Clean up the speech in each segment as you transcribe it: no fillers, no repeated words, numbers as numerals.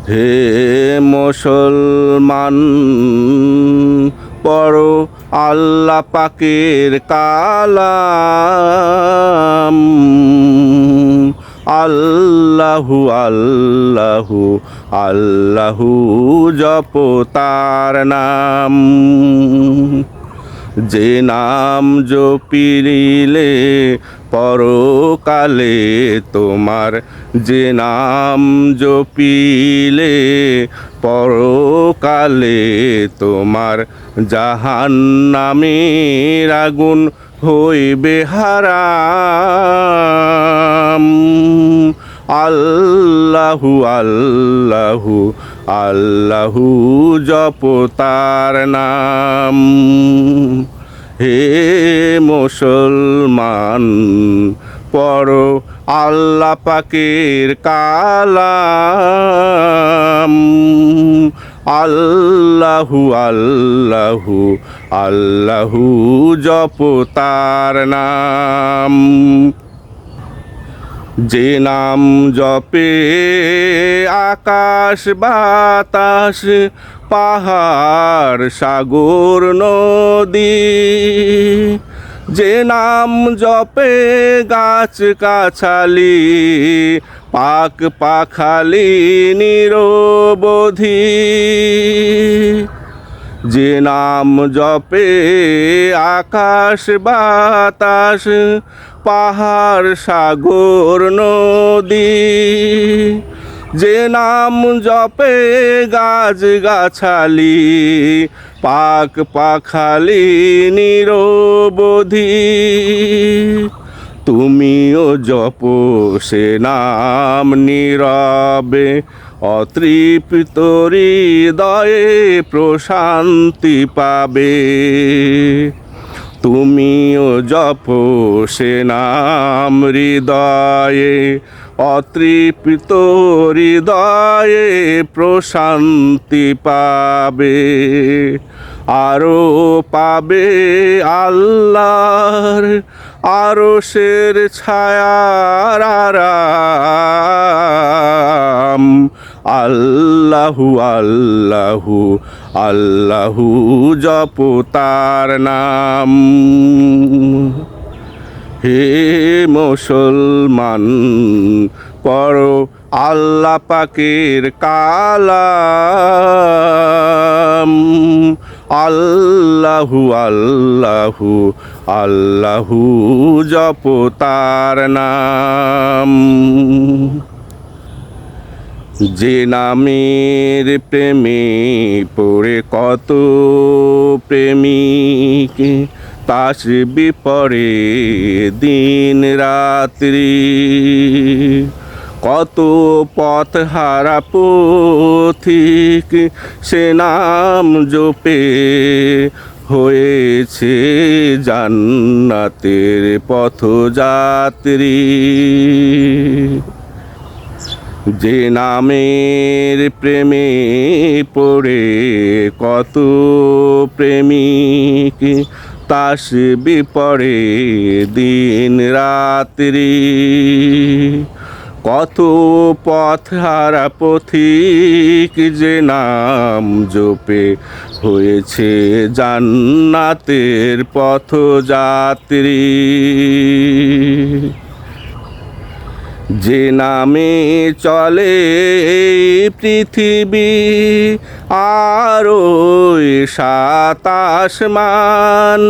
হে মুসলমান, পড়ো আল্লাহ পাকের কালাম। আল্লাহু আল্লাহু আল্লাহু জপ তার নাম। যে নাম জপিলে পরকালে তোমার, যে নাম জপিলে পরকালে তোমার, জাহান্নামের আগুন হইবে হারাম। আল্লাহু আল্লাহু আল্লাহু জপ তার নাম। হে মুসলমান, পড়ো আল্লাহ পাকের কালাম। আল্লাহু আল্লাহু আল্লাহু জপ তার নাম। যে নাম জপে আকাশ বাতাস, পাহাড় সাগর নদী, যে নাম জপে গাছ গাছালি, পাক পাখালি নিরবধি, যে নাম জপে আকাশ বাতাস, পাহাড় সাগর নদী, যে নাম জপে গাছ গাছালি, পাক পাখালি নিরবধি, তুমিও জপ সে নাম নীরবে, অতৃপ্ত হৃদয়ে প্রশান্তি পাবে। তুমিও জপ সে নাম হৃদয়ে, অতৃপ্ত হৃদয়ে প্রশান্তি পাবে। আরো পাবে আল্লাহর আরশের ছায়ার আরাম। আল্লাহু আল্লাহু আল্লাহু জপ তার নাম। হে মুসলমান, পড়ো আল্লাহ পাকের কালাম। আল্লাহু আল্লাহু আল্লাহু জপ তার নাম। যে নামের প্রেমে পড়ে কত প্রেমিক, তাসবি পড়ে দিন রাত্রি, কত পথ হারা পথিক সে নাম জপে হয়েছে জান্নাতের পথযাত্রী। যে নামের প্রেমে পড়ে কত প্রেমিক, তাসবি পড়ে দিন রাত্রি, কত পথ হারা পথিক যে নাম জপে হয়েছে জান্নাতের পথযাত্রী। যে নামে চলে এই পৃথিবী আর ওই সাত আসমান,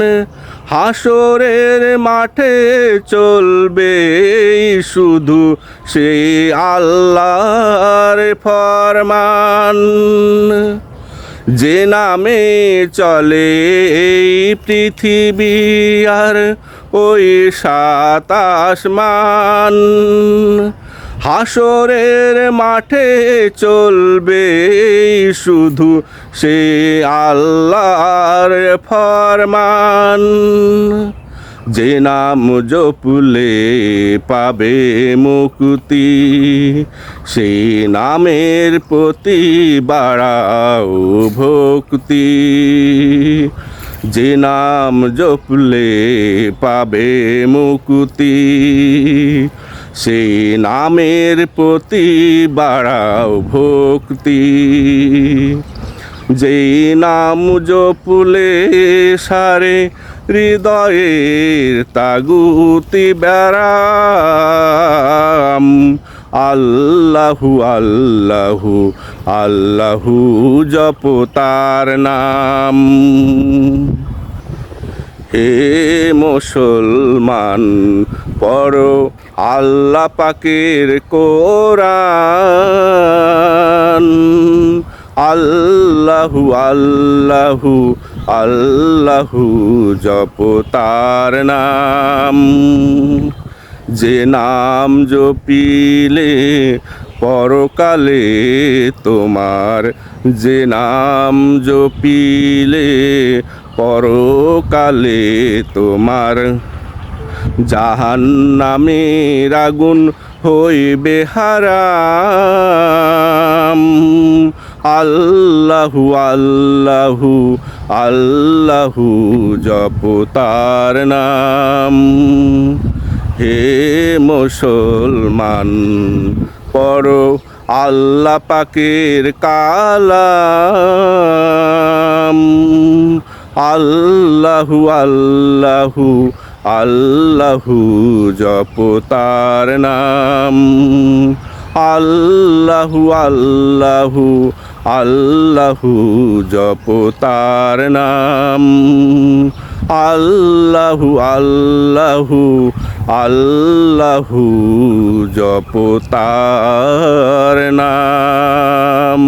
হাসরের মাঠে চলবে শুধু সেই আল্লাহর ফরমান। যে নামে চলে এই পৃথিবী আর ওই সাত আসমান, হাসরের মাঠে চলবে শুধু সে আল্লাহর ফরমান। যে নাম জপলে পাবে মুক্তি, সেই নামের প্রতি বাড়াও ভক্তি। যে নাম জপলে পাবে মুক্তি, সেই নামের প্রতি বাড়াও ভক্তি। যেই নাম জপুলে সারে হৃদয়ের তাগুতি ব্যারাম। আল্লাহু আল্লাহু আল্লাহু জপ তার নাম। হে মুসলমান পড়ো আল্লাহ পাকের কোরআন। আল্লাহু আল্লাহু আল্লাহু জপ তার নাম। যে নাম জপিলে পরকালে তোমার, যে নাম জপিলে পরকালে তোমার, জাহান্নামের আগুন হইবে হারাম। আল্লাহু আল্লাহু আল্লাহু জপ তার নাম। হে মুসলমান পড়ো আল্লাহ পাকের কালাম। আল্লাহু আল্লাহু আল্লাহু জপ তার নাম। আল্লাহু আল্লাহু আল্লাহু জপ তার নাম। আল্লাহু আল্লাহু আল্লাহু জপ তার নাম।